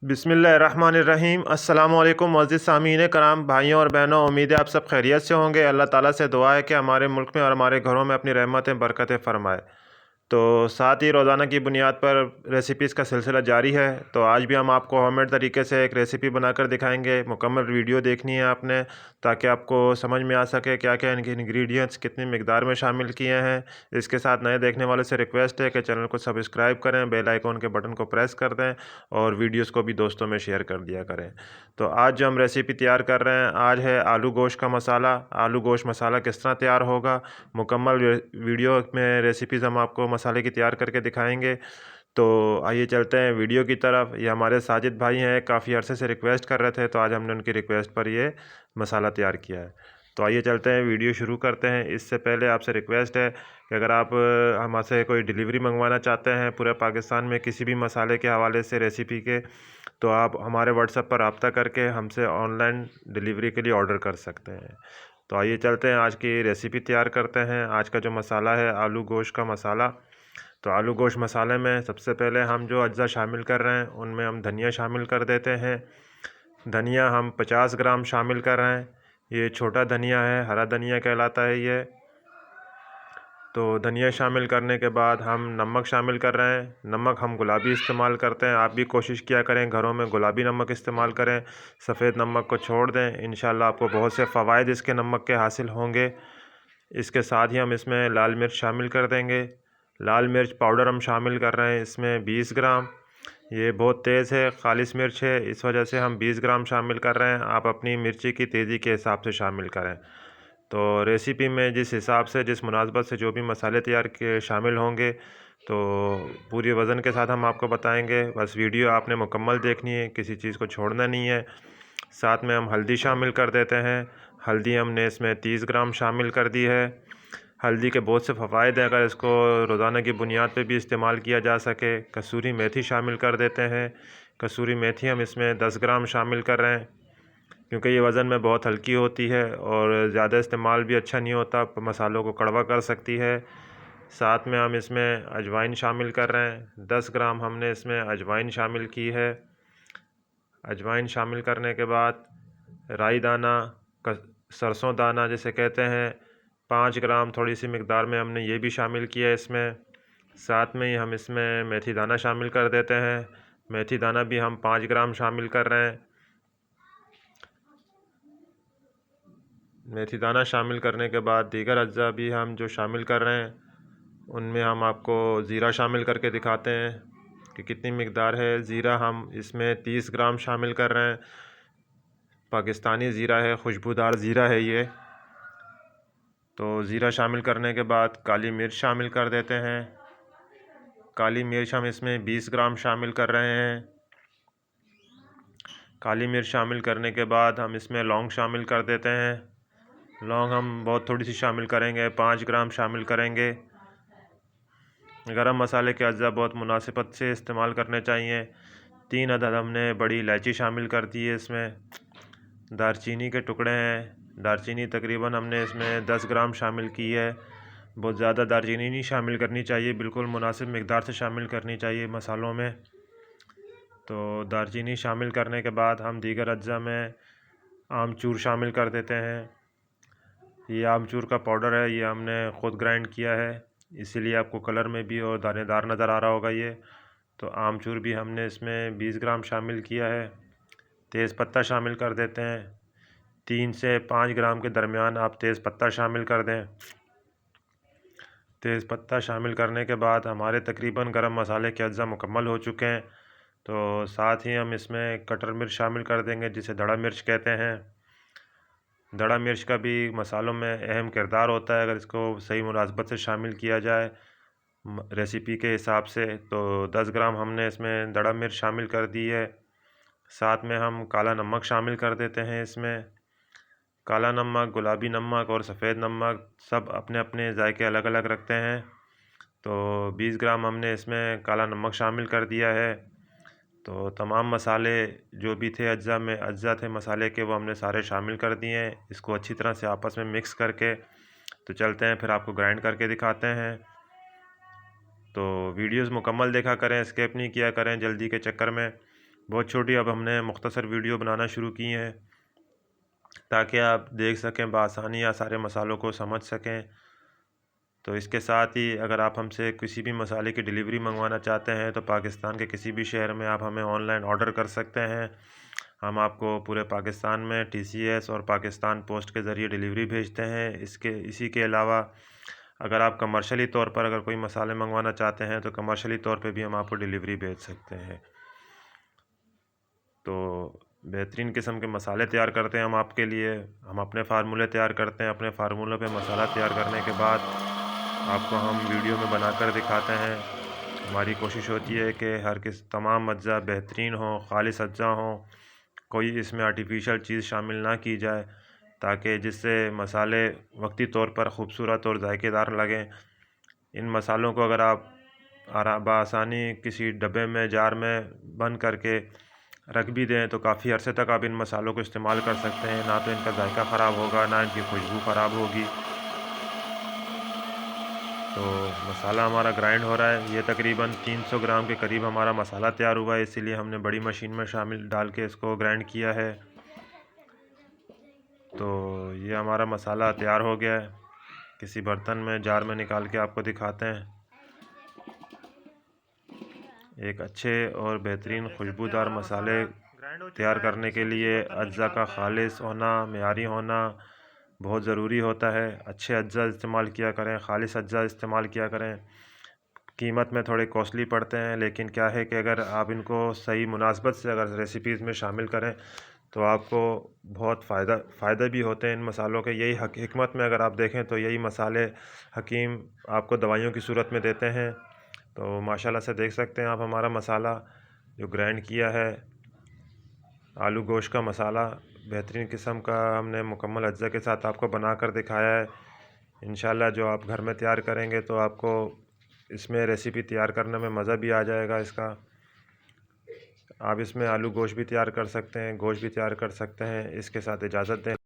बिस्मिल्लाहिर्रहमानिर्रहीम। अस्सलामुअलैकुम मुअज़्ज़िज़ सामीन कराम, भाइयों और बहनों, उम्मीद है आप सब खैरियत से होंगे। अल्लाह ताला से दुआ है कि हमारे मुल्क में और हमारे घरों में अपनी रहमतें बरकतें फ़रमाए। तो साथ ही रोज़ाना की बुनियाद पर रेसिपीज़ का सिलसिला जारी है। तो आज भी हम आपको होममेड तरीके से एक रेसिपी बनाकर दिखाएंगे। मुकम्मल वीडियो देखनी है आपने, ताकि आपको समझ में आ सके क्या क्या इनके इंग्रेडिएंट्स कितनी मिकदार में शामिल किए हैं। इसके साथ नए देखने वालों से रिक्वेस्ट है कि चैनल को सब्सक्राइब करें, बेल आइकॉन के बटन को प्रेस कर दें और वीडियोज़ को भी दोस्तों में शेयर कर दिया करें। तो आज जो हम रेसिपी तैयार कर रहे हैं, आज है आलू गोश्त का मसाला। आलू गोश्त मसाला किस तरह तैयार होगा, मुकम्मल वीडियो में रेसिपीज़ हम आपको मसाले की तैयार करके दिखाएंगे। तो आइए चलते हैं वीडियो की तरफ। ये हमारे साजिद भाई हैं, काफ़ी अरसे से रिक्वेस्ट कर रहे थे, तो आज हमने उनकी रिक्वेस्ट पर ये मसाला तैयार किया है। तो आइए चलते हैं, वीडियो शुरू करते हैं। इससे पहले आपसे रिक्वेस्ट है कि अगर आप हमसे कोई डिलीवरी मंगवाना चाहते हैं पूरे पाकिस्तान में किसी भी मसाले के हवाले से रेसिपी के, तो आप हमारे व्हाट्सएप पर रब्ता करके हमसे ऑनलाइन डिलीवरी के लिए ऑर्डर कर सकते हैं। तो आइए चलते हैं, आज की रेसिपी तैयार करते हैं। आज का जो मसाला है आलू गोश्त का मसाला। तो आलू गोश्त मसाले में सबसे पहले हम जो अज्जा शामिल कर रहे हैं, उनमें हम धनिया शामिल कर देते हैं। धनिया हम 50 ग्राम शामिल कर रहे हैं। ये छोटा धनिया है, हरा धनिया कहलाता है ये। तो धनिया शामिल करने के बाद हम नमक शामिल कर रहे हैं। नमक हम गुलाबी इस्तेमाल करते हैं, आप भी कोशिश किया करें घरों में गुलाबी नमक इस्तेमाल करें, सफ़ेद नमक को छोड़ दें। इंशाल्लाह आपको बहुत से फ़वाइद इसके नमक के हासिल होंगे। इसके साथ ही हम इसमें लाल मिर्च शामिल कर देंगे। लाल मिर्च पाउडर हम शामिल कर रहे हैं इसमें 20 ग्राम। ये बहुत तेज़ है, खालिश मिर्च है, इस वजह से हम 20 ग्राम शामिल कर रहे हैं। आप अपनी मिर्ची की तेज़ी के हिसाब से शामिल करें। तो रेसिपी में जिस हिसाब से, जिस मुनासबत से जो भी मसाले तैयार के शामिल होंगे, तो पूरी वज़न के साथ हम आपको बताएंगे। बस वीडियो आपने मुकम्मल देखनी है, किसी चीज़ को छोड़ना नहीं है। साथ में हम हल्दी शामिल कर देते हैं। हल्दी हमने इसमें 30 ग्राम शामिल कर दी है। हल्दी के बहुत से फ़वाइद हैं, अगर इसको रोज़ाना की बुनियाद पे भी इस्तेमाल किया जा सके। कसूरी मेथी शामिल कर देते हैं। कसूरी मेथी हम इसमें 10 ग्राम शामिल कर रहे हैं, क्योंकि ये वज़न में बहुत हल्की होती है और ज़्यादा इस्तेमाल भी अच्छा नहीं होता, मसालों को कड़वा कर सकती है। साथ में हम इसमें अजवाइन शामिल कर रहे हैं। 10 ग्राम हमने इसमें अजवाइन शामिल की है। अजवाइन शामिल करने के बाद राई दाना, सरसों दाना जिसे कहते हैं, 5 ग्राम थोड़ी सी मिकदार में हमने ये भी शामिल किया है इसमें। साथ में ही हम इसमें मेथी दाना शामिल कर देते हैं। मेथी दाना भी हम 5 ग्राम शामिल कर रहे हैं। मेथी दाना शामिल करने के बाद दीगर अज्जा भी हम जो शामिल कर रहे हैं, उनमें हम आपको ज़ीरा शामिल करके दिखाते हैं कि कितनी मिकदार है। ज़ीरा हम इसमें 30 ग्राम शामिल कर रहे हैं। पाकिस्तानी ज़ीरा है, खुशबूदार ज़ीरा है ये। तो ज़ीरा शामिल करने के बाद काली मिर्च शामिल कर देते हैं। काली मिर्च हम इसमें 20 ग्राम शामिल कर रहे हैं। काली मिर्च शामिल करने के बाद हम इसमें लौंग शामिल कर देते हैं। लौंग हम बहुत थोड़ी सी शामिल करेंगे, 5 ग्राम शामिल करेंगे। गरम मसाले के अज्जा बहुत मुनासिबत से इस्तेमाल करने चाहिए। 3 अदद हमने बड़ी इलायची शामिल कर दी है इसमें। दारचीनी के टुकड़े हैं, दारचीनी तकरीबन हमने इसमें 10 ग्राम शामिल की है। बहुत ज़्यादा दारचीनी नहीं शामिल करनी चाहिए, बिल्कुल मुनासिब मिकदार से शामिल करनी चाहिए मसालों में। तो दारचीनी शामिल करने के बाद हम दीगर अज्जा में आमचूर शामिल कर देते हैं। ये आमचूर का पाउडर है, ये हमने ख़ुद ग्राइंड किया है, इसीलिए आपको कलर में भी और दानेदार नज़र आ रहा होगा ये। तो आमचूर भी हमने इसमें 20 ग्राम शामिल किया है। तेज़पत्ता शामिल कर देते हैं। 3 से 5 ग्राम के दरमियान आप तेज़पत्ता शामिल कर दें। तेज़पत्ता शामिल करने के बाद हमारे तकरीबन गरम मसाले के अज्जा मुकम्मल हो चुके हैं। तो साथ ही हम इसमें कटर मिर्च शामिल कर देंगे, जिसे दड़ा मिर्च कहते हैं। दड़ा मिर्च का भी मसालों में अहम किरदार होता है, अगर इसको सही मुनासबत से शामिल किया जाए रेसिपी के हिसाब से। तो 10 ग्राम हमने इसमें दड़ा मिर्च शामिल कर दी है। साथ में हम काला नमक शामिल कर देते हैं इसमें। काला नमक, गुलाबी नमक और सफ़ेद नमक सब अपने अपने जायके अलग अलग रखते हैं। तो 20 ग्राम हमने इसमें काला नमक शामिल कर दिया है। तो तमाम मसाले जो भी थे अज्जा थे मसाले के, वो हमने सारे शामिल कर दिए हैं। इसको अच्छी तरह से आपस में मिक्स करके तो चलते हैं, फिर आपको ग्राइंड करके दिखाते हैं। तो वीडियोस मुकम्मल देखा करें, स्किप नहीं किया करें जल्दी के चक्कर में। बहुत छोटी अब हमने मुख्तसर वीडियो बनाना शुरू की हैं ताकि आप देख सकें, बआसानी या सारे मसालों को समझ सकें। तो इसके साथ ही अगर आप हमसे किसी भी मसाले की डिलीवरी मंगवाना चाहते हैं तो पाकिस्तान के किसी भी शहर में आप हमें ऑनलाइन ऑर्डर कर सकते हैं। हम आपको पूरे पाकिस्तान में TCS और पाकिस्तान पोस्ट के ज़रिए डिलीवरी भेजते हैं। इसी के अलावा अगर आप कमर्शियली तौर पर अगर कोई मसाले मंगवाना चाहते हैं तो कमर्शियली तौर पे भी हम आपको डिलीवरी भेज सकते हैं। तो बेहतरीन किस्म के मसाले तैयार करते हैं हम आपके लिए। हम अपने फार्मूले तैयार करते हैं। अपने फार्मूलों पे मसाला तैयार करने के बाद आपको हम वीडियो में बनाकर दिखाते हैं। हमारी कोशिश होती है कि हर तमाम अज्जा बेहतरीन हों, खालिस अज्जा हों, कोई इसमें आर्टिफिशियल चीज़ शामिल ना की जाए, ताकि जिससे मसाले वक्ती तौर पर ख़ूबसूरत और जायकेदार लगें। इन मसालों को अगर आप बआसानी किसी डब्बे में, जार में बंद करके रख भी दें तो काफ़ी अरसे तक आप इन मसालों को इस्तेमाल कर सकते हैं। ना तो इनका जायका ख़राब होगा, ना इनकी खुशबू ख़राब होगी। तो मसाला हमारा ग्राइंड हो रहा है। ये तकरीबन 300 ग्राम के करीब हमारा मसाला तैयार हुआ है, इसीलिए हमने बड़ी मशीन में शामिल डाल के इसको ग्राइंड किया है। तो ये हमारा मसाला तैयार हो गया है। किसी बर्तन में, जार में निकाल के आपको दिखाते हैं। एक अच्छे और बेहतरीन खुशबूदार मसाले तैयार करने के लिए अज्जा का खालिस होना, मेयारी होना बहुत ज़रूरी होता है। अच्छे अज्जा इस्तेमाल किया करें, खालिस अज्जा इस्तेमाल किया करें। कीमत में थोड़े कॉस्टली पड़ते हैं, लेकिन क्या है कि अगर आप इनको सही मुनासबत से अगर रेसिपीज़ में शामिल करें तो आपको बहुत फ़ायदे भी होते हैं इन मसालों के। यही हिकमत में अगर आप देखें तो यही मसाले हकीम आपको दवाइयों की सूरत में देते हैं। तो माशाल्लाह से देख सकते हैं आप हमारा मसाला जो ग्राइंड किया है, आलू गोश्त का मसाला बेहतरीन किस्म का हमने मुकम्मल अज्जा के साथ आपको बना कर दिखाया है। इंशाल्लाह जो आप घर में तैयार करेंगे तो आपको इसमें रेसिपी तैयार करने में मज़ा भी आ जाएगा इसका। आप इसमें आलू गोश्त भी तैयार कर सकते हैं, गोश्त भी तैयार कर सकते हैं। इसके साथ इजाज़त दें।